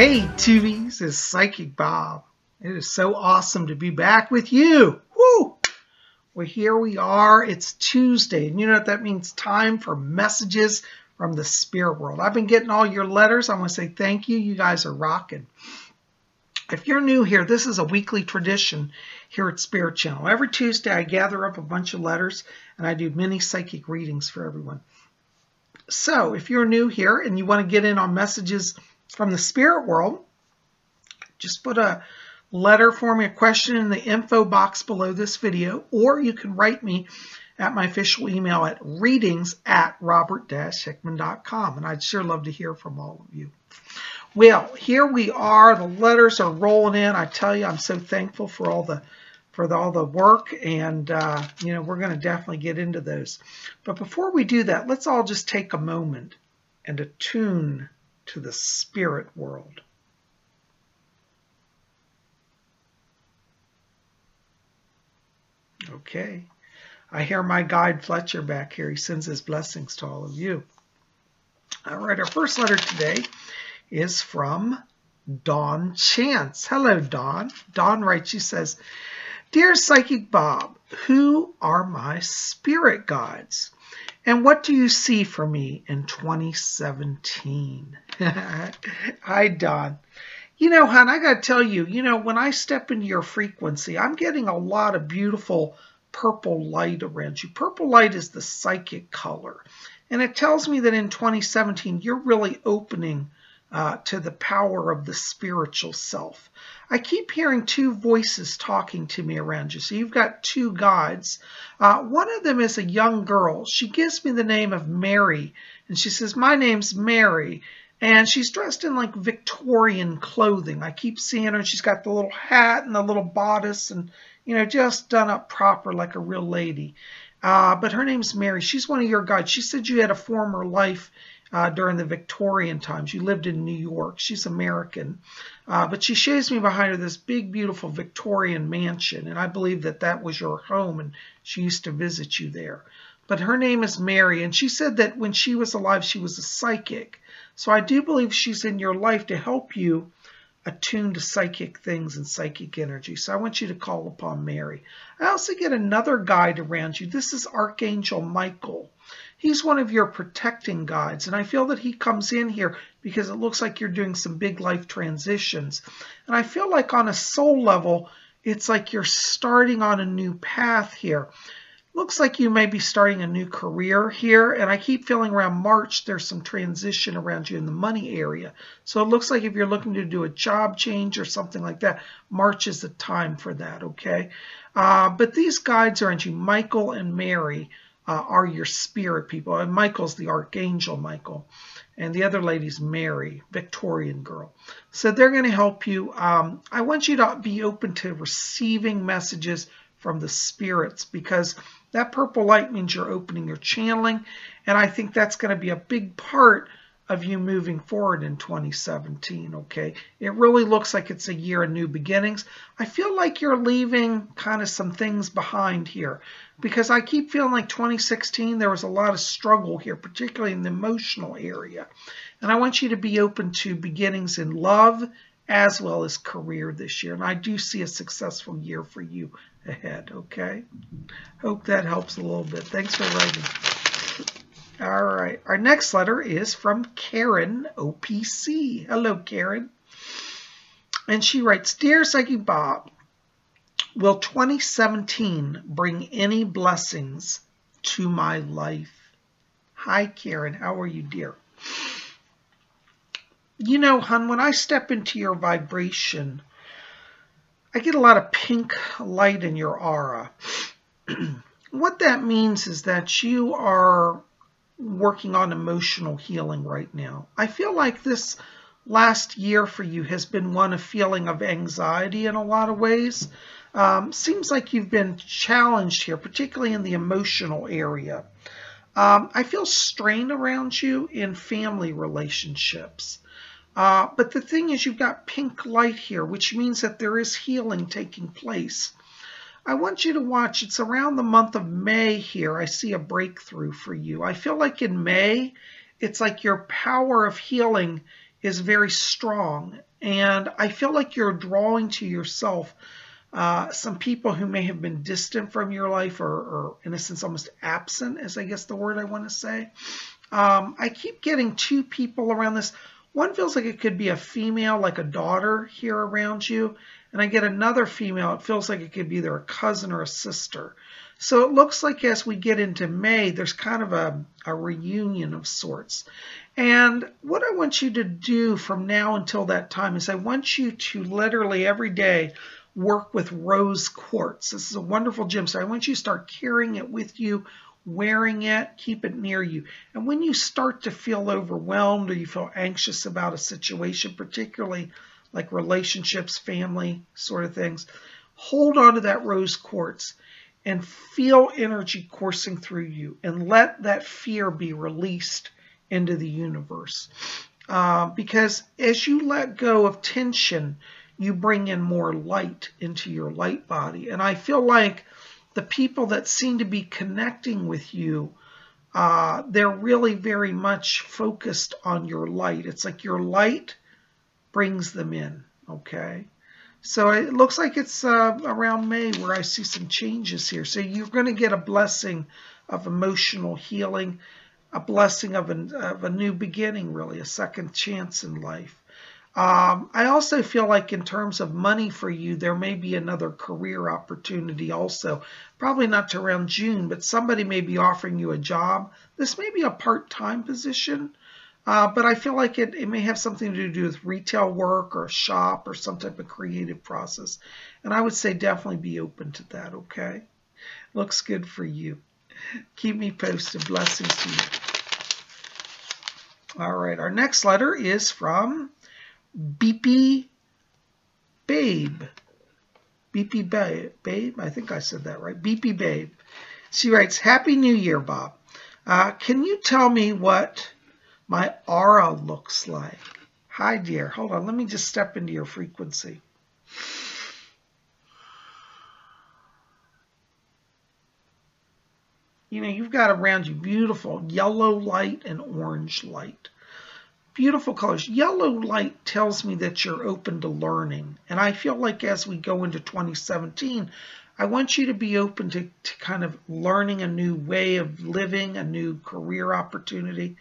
Hey Tubies, it's Psychic Bob. It is so awesome to be back with you. Woo! Well, here we are. It's Tuesday, and you know what that means? Time for messages from the spirit world. I've been getting all your letters. I want to say thank you. You guys are rocking. If you're new here, this is a weekly tradition here at Spirit Channel. Every Tuesday, I gather up a bunch of letters, and I do mini psychic readings for everyone. So if you're new here and you want to get in on messages from the spirit world, just put a letter for me, a question in the info box below this video, or you can write me at my official email at readings@robert-hickman.com, and I'd sure love to hear from all of you. Well, here we are. The letters are rolling in. I tell you, I'm so thankful for all the work, and you know, we're going to definitely get into those. But before we do that, let's all just take a moment and attune to the spirit world. Okay, I hear my guide Fletcher back here. He sends his blessings to all of you. All right, our first letter today is from Dawn Chance. Hello, Dawn. Dawn writes, she says, "Dear Psychic Bob, who are my spirit guides? And what do you see for me in 2017? Hi, Dawn. You know, hon, I got to tell you, when I step into your frequency, I'm getting a lot of beautiful purple light around you. Purple light is the psychic color. And it tells me that in 2017, you're really opening to the power of the spiritual self. I keep hearing two voices talking to me around you. So you've got two guides. One of them is a young girl. She gives me the name of Mary. And she says, "My name's Mary." And she's dressed in like Victorian clothing. I keep seeing her. She's got the little hat and the little bodice and, just done up proper like a real lady. But her name's Mary. She's one of your guides. She said you had a former life during the Victorian times. You lived in New York. She's American. But she shows me behind her this big, beautiful Victorian mansion. And I believe that that was your home, and she used to visit you there. But her name is Mary, and she said that when she was alive, she was a psychic. So I do believe she's in your life to help you attune to psychic things and psychic energy. So I want you to call upon Mary. I also get another guide around you. This is Archangel Michael. He's one of your protecting guides, and I feel that he comes in here because it looks like you're doing some big life transitions. And I feel like on a soul level, it's like you're starting on a new path here. Looks like you may be starting a new career here, and I keep feeling around March there's some transition around you in the money area. So it looks like if you're looking to do a job change or something like that, March is the time for that, okay? But these guides around you, Michael and Mary, are your spirit people. And Michael's the Archangel Michael. And the other lady's Mary, Victorian girl. So they're going to help you. I want you to be open to receiving messages from the spirits, because that purple light means you're opening your channeling. And I think that's going to be a big part of you moving forward in 2017, okay? It really looks like it's a year of new beginnings. I feel like you're leaving kind of some things behind here, because I keep feeling like 2016, there was a lot of struggle here, particularly in the emotional area. And I want you to be open to beginnings in love as well as career this year. And I do see a successful year for you ahead, okay? Hope that helps a little bit. Thanks for writing. All right, our next letter is from Karen, OPC. Hello, Karen. And she writes, "Dear Psychic Bob, will 2017 bring any blessings to my life?" Hi, Karen. How are you, dear? You know, hon, when I step into your vibration, I get a lot of pink light in your aura. What that means is that you are working on emotional healing right now. I feel like this last year for you has been one of feeling of anxiety in a lot of ways. Seems like you've been challenged here, particularly in the emotional area. I feel strain around you in family relationships. But the thing is, you've got pink light here, which means that there is healing taking place. I want you to watch. It's around the month of May here. I see a breakthrough for you. I feel like in May, it's like your power of healing is very strong. And I feel like you're drawing to yourself some people who may have been distant from your life, or in a sense almost absent, is I guess the word I want to say. I keep getting two people around this. One feels like it could be a female, like a daughter here around you. And I get another female, it feels like it could be either a cousin or a sister. So it looks like as we get into May, there's kind of a reunion of sorts. And what I want you to do from now until that time is I want you to literally every day work with rose quartz. This is a wonderful gemstone. I want you to start carrying it with you, wearing it, keep it near you. And when you start to feel overwhelmed or you feel anxious about a situation, particularly like relationships, family sort of things, hold on to that rose quartz and feel energy coursing through you and let that fear be released into the universe. Because as you let go of tension, you bring in more light into your light body. And I feel like the people that seem to be connecting with you, they're really very much focused on your light. It's like your light brings them in, okay? So it looks like it's around May where I see some changes here. So you're going to get a blessing of emotional healing, a blessing of a new beginning, really, a second chance in life. I also feel like in terms of money for you, there may be another career opportunity also. Probably not to around June, but somebody may be offering you a job. This may be a part-time position, but I feel like it may have something to do with retail work or a shop or some type of creative process. And I would say definitely be open to that, okay? Looks good for you. Keep me posted. Blessings to you. All right, our next letter is from Beepy Babe. Beepy Babe, I think I said that right. Beepy Babe. She writes, Happy New Year, Bob. Can you tell me what my aura looks like? Hi, dear. Hold on. Let me just step into your frequency. You know, you've got around you beautiful yellow light and orange light. Beautiful colors. Yellow light tells me that you're open to learning. And I feel like as we go into 2017, I want you to be open to kind of learning a new way of living, a new career opportunity.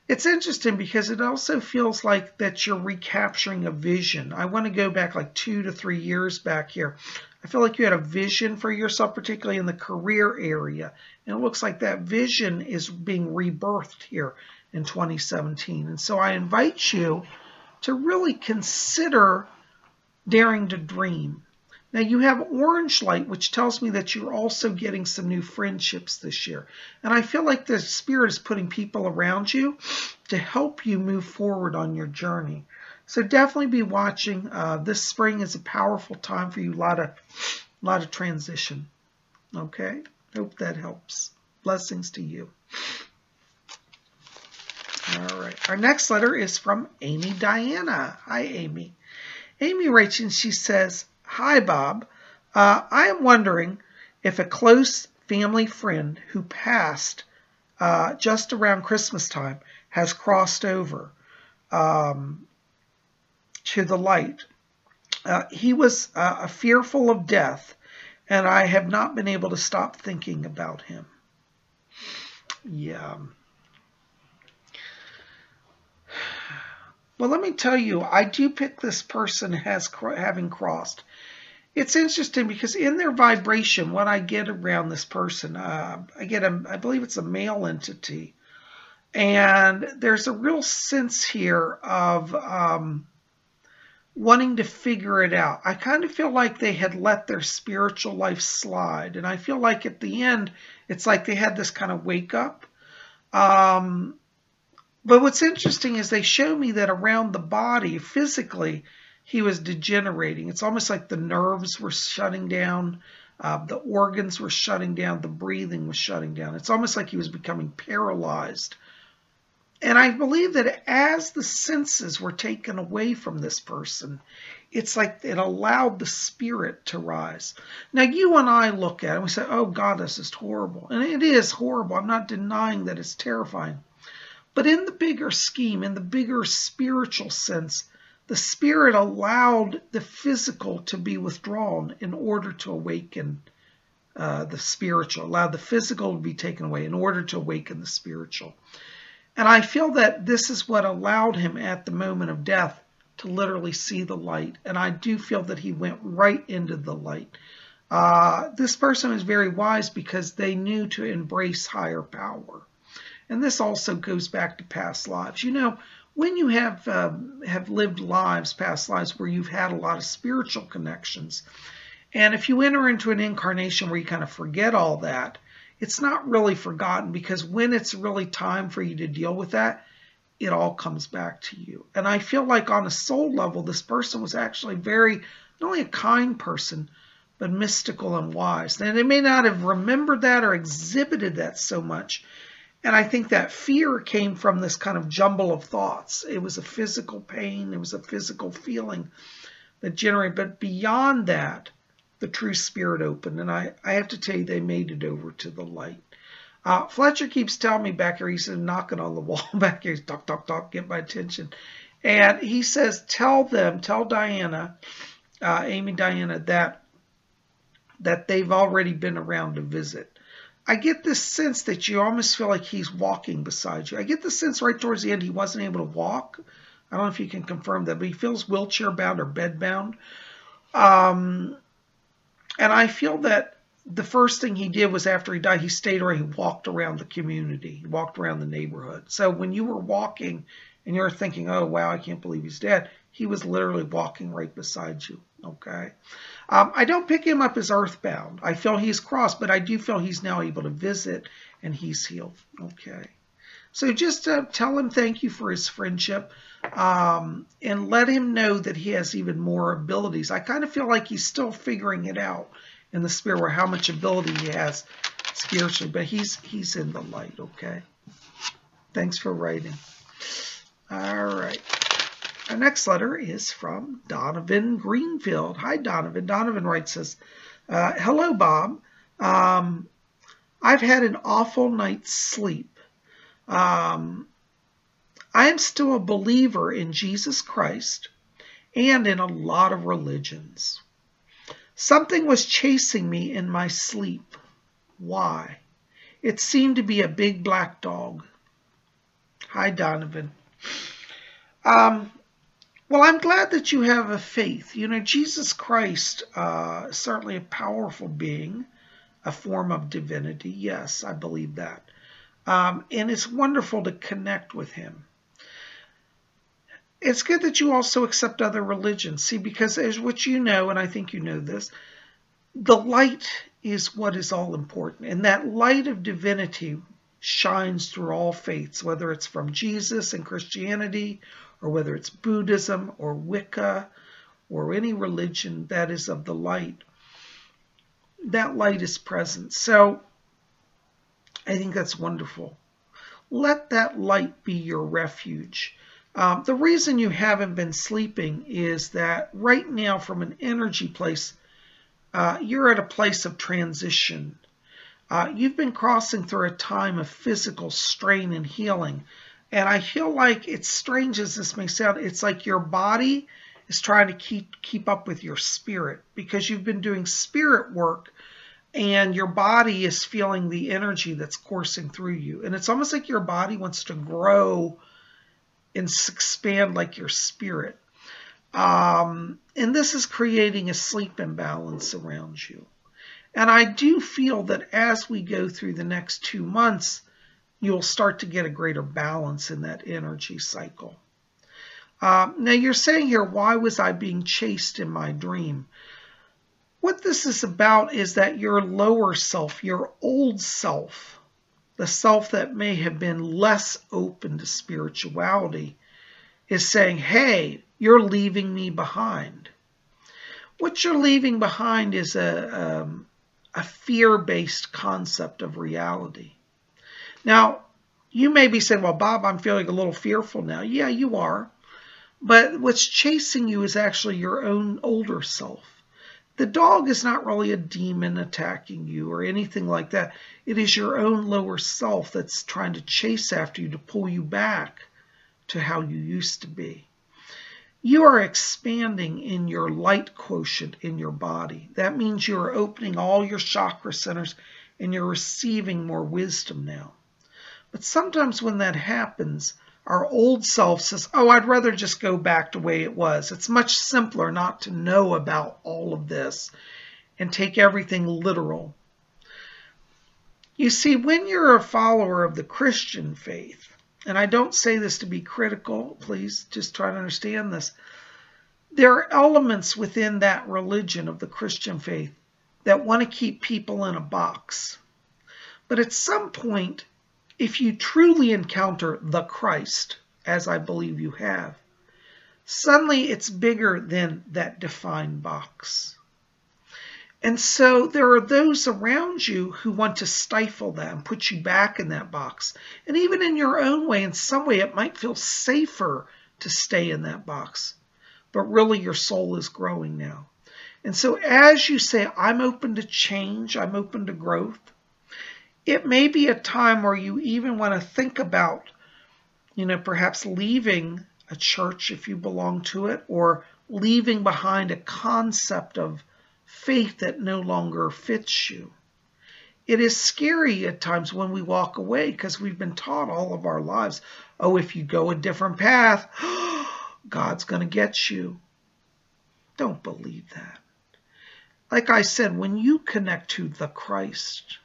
It's interesting because it also feels like that you're recapturing a vision. I want to go back like 2 to 3 years back here. I feel like you had a vision for yourself, particularly in the career area. And it looks like that vision is being rebirthed here in 2017. And so I invite you to really consider daring to dream. Now you have orange light, which tells me that you're also getting some new friendships this year. And I feel like the Spirit is putting people around you to help you move forward on your journey. So definitely be watching. This spring is a powerful time for you. A lot of transition. Okay? Hope that helps. Blessings to you. All right. Our next letter is from Amy Diana. Hi, Amy. Amy writes and she says, Hi, Bob. I am wondering if a close family friend who passed just around Christmas time has crossed over to the light. He was fearful of death, and I have not been able to stop thinking about him. Yeah. Well, let me tell you, I do pick this person as having crossed. It's interesting because in their vibration, what I get around this person, I believe it's a male entity. And there's a real sense here of wanting to figure it out. I kind of feel like they had let their spiritual life slide. And I feel like at the end, it's like they had this kind of wake up. But what's interesting is they show me that around the body, physically, he was degenerating. It's almost like the nerves were shutting down, the organs were shutting down, the breathing was shutting down. It's almost like he was becoming paralyzed. And I believe that as the senses were taken away from this person, it's like it allowed the spirit to rise. Now, you and I look at it and we say, oh, God, this is horrible. And it is horrible. I'm not denying that it's terrifying. But in the bigger scheme, in the bigger spiritual sense, the spirit allowed the physical to be withdrawn in order to awaken the spiritual, allowed the physical to be taken away in order to awaken the spiritual. And I feel that this is what allowed him at the moment of death to literally see the light. And I do feel that he went right into the light. This person is very wise because they knew to embrace higher power. And this also goes back to past lives. You know, when you have lived lives, past lives, where you've had a lot of spiritual connections, and if you enter into an incarnation where you kind of forget all that, it's not really forgotten, because when it's really time for you to deal with that, it all comes back to you. And I feel like on a soul level, this person was actually very, not only a kind person, but mystical and wise. And they may not have remembered that or exhibited that so much. And I think that fear came from this kind of jumble of thoughts. It was a physical pain. It was a physical feeling that generated. But beyond that, the true spirit opened. And I have to tell you, they made it over to the light. Fletcher keeps telling me back here, he's knocking on the wall back here. He's talk, talk, talk, get my attention. And he says, tell Diana, Amy Diana, that they've already been around to visit. I get this sense that you almost feel like he's walking beside you. I get the sense right towards the end he wasn't able to walk. I don't know if you can confirm that, but he feels wheelchair bound or bed bound. And I feel that the first thing he did was, after he died, he stayed around. He walked around the community. He walked around the neighborhood. So when you were walking and you're thinking, oh, wow, I can't believe he's dead, he was literally walking right beside you. Okay. I don't pick him up as earthbound. I feel he's crossed, but I do feel he's now able to visit and he's healed. Okay. So just tell him thank you for his friendship, and let him know that he has even more abilities. I kind of feel like he's still figuring it out in the spirit, where how much ability he has spiritually, but he's in the light. Okay. Thanks for writing. All right. Our next letter is from Donovan Greenfield. Hi, Donovan. Donovan writes, says, hello, Bob. I've had an awful night's sleep. I am still a believer in Jesus Christ and in a lot of religions. Something was chasing me in my sleep. Why? It seemed to be a big black dog. Hi, Donovan. Well, I'm glad that you have a faith. You know, Jesus Christ is certainly a powerful being, a form of divinity. Yes, I believe that. And it's wonderful to connect with him. It's good that you also accept other religions. See, because as what you know, and I think you know this, the light is what is all important. And that light of divinity shines through all faiths, whether it's from Jesus and Christianity, or whether it's Buddhism or Wicca or any religion that is of the light. That light is present. So I think that's wonderful. Let that light be your refuge. The reason you haven't been sleeping is that right now, from an energy place, you're at a place of transition. You've been crossing through a time of physical strain and healing. And I feel like, it's strange as this may sound, it's like your body is trying to keep up with your spirit, because you've been doing spirit work and your body is feeling the energy that's coursing through you. And it's almost like your body wants to grow and expand like your spirit. And this is creating a sleep imbalance around you. And I do feel that as we go through the next 2 months, you'll start to get a greater balance in that energy cycle. Now you're saying here, why was I being chased in my dream? What this is about is that your lower self, your old self, the self that may have been less open to spirituality, is saying, hey, you're leaving me behind. What you're leaving behind is a fear-based concept of reality. Now, you may be saying, well, Bob, I'm feeling a little fearful now. Yeah, you are. But what's chasing you is actually your own older self. The dog is not really a demon attacking you or anything like that. It is your own lower self that's trying to chase after you to pull you back to how you used to be. You are expanding in your light quotient in your body. That means you are opening all your chakra centers and you're receiving more wisdom now. But sometimes when that happens, our old self says, oh, I'd rather just go back to the way it was. It's much simpler not to know about all of this and take everything literal. You see, when you're a follower of the Christian faith, and I don't say this to be critical, please just try to understand this, there are elements within that religion of the Christian faith that want to keep people in a box. But at some point, if you truly encounter the Christ, as I believe you have, suddenly it's bigger than that defined box. And so there are those around you who want to stifle that and put you back in that box. And even in your own way, in some way, it might feel safer to stay in that box. But really, your soul is growing now. And so as you say, I'm open to change, I'm open to growth, it may be a time where you even want to think about, perhaps leaving a church if you belong to it, or leaving behind a concept of faith that no longer fits you. It is scary at times when we walk away because we've been taught all of our lives, oh, if you go a different path, God's going to get you. Don't believe that. Like I said, when you connect to the Christ,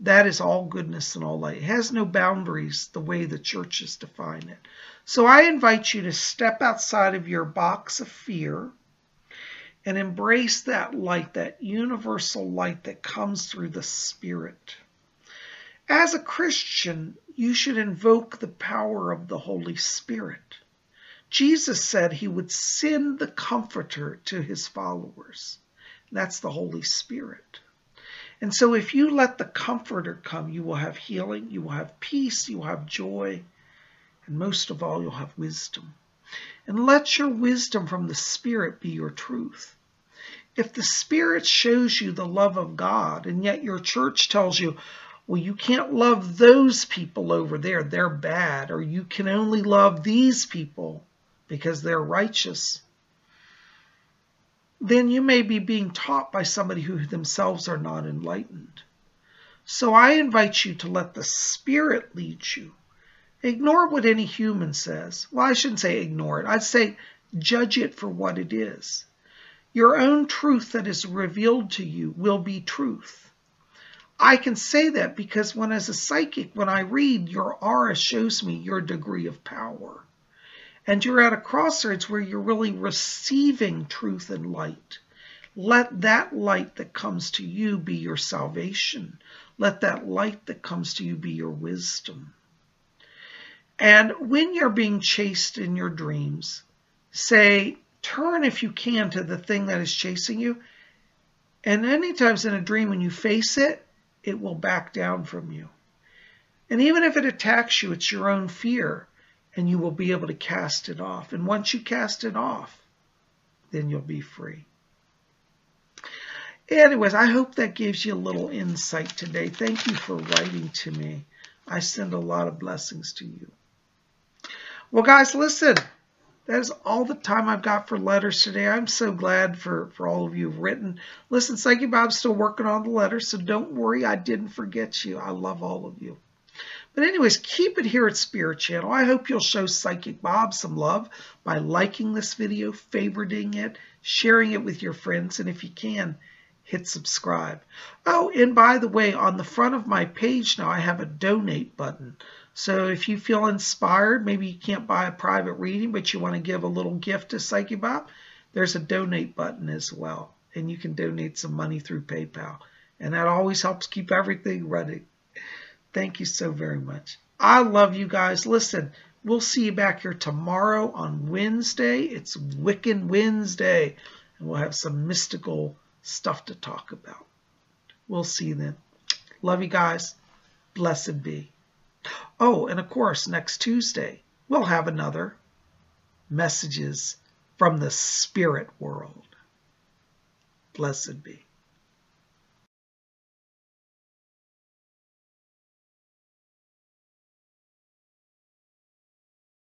that is all goodness and all light. It has no boundaries the way the churches define it. So I invite you to step outside of your box of fear and embrace that light, that universal light that comes through the Spirit. As a Christian, you should invoke the power of the Holy Spirit. Jesus said he would send the Comforter to his followers. That's the Holy Spirit. And so if you let the Comforter come, you will have healing, you will have peace, you will have joy, and most of all, you'll have wisdom. And let your wisdom from the Spirit be your truth. If the Spirit shows you the love of God, and yet your church tells you, well, you can't love those people over there, they're bad, or you can only love these people because they're righteous, then you may be being taught by somebody who themselves are not enlightened. So I invite you to let the Spirit lead you. Ignore what any human says. Well, I shouldn't say ignore it. I'd say judge it for what it is. Your own truth that is revealed to you will be truth. I can say that because as a psychic, when I read, your aura shows me your degree of power. And you're at a crossroads where you're really receiving truth and light. Let that light that comes to you be your salvation. Let that light that comes to you be your wisdom. And when you're being chased in your dreams, say, turn if you can to the thing that is chasing you. And many times in a dream, when you face it, it will back down from you. And even if it attacks you, it's your own fear. And you will be able to cast it off. And once you cast it off, then you'll be free. Anyways, I hope that gives you a little insight today. Thank you for writing to me. I send a lot of blessings to you. Well, guys, listen. That is all the time I've got for letters today. I'm so glad for all of you who've written. Listen, Psychic Bob's still working on the letters, so don't worry. I didn't forget you. I love all of you. But anyways, keep it here at Spirit Channel. I hope you'll show Psychic Bob some love by liking this video, favoriting it, sharing it with your friends, and if you can, hit subscribe. Oh, and by the way, on the front of my page now, I have a donate button. So if you feel inspired, maybe you can't buy a private reading, but you want to give a little gift to Psychic Bob, there's a donate button as well. And you can donate some money through PayPal. And that always helps keep everything running. Thank you so very much. I love you guys. Listen, we'll see you back here tomorrow on Wednesday. It's Wiccan Wednesday. And we'll have some mystical stuff to talk about. We'll see you then. Love you guys. Blessed be. Oh, and of course, next Tuesday, we'll have another Messages from the Spirit World. Blessed be.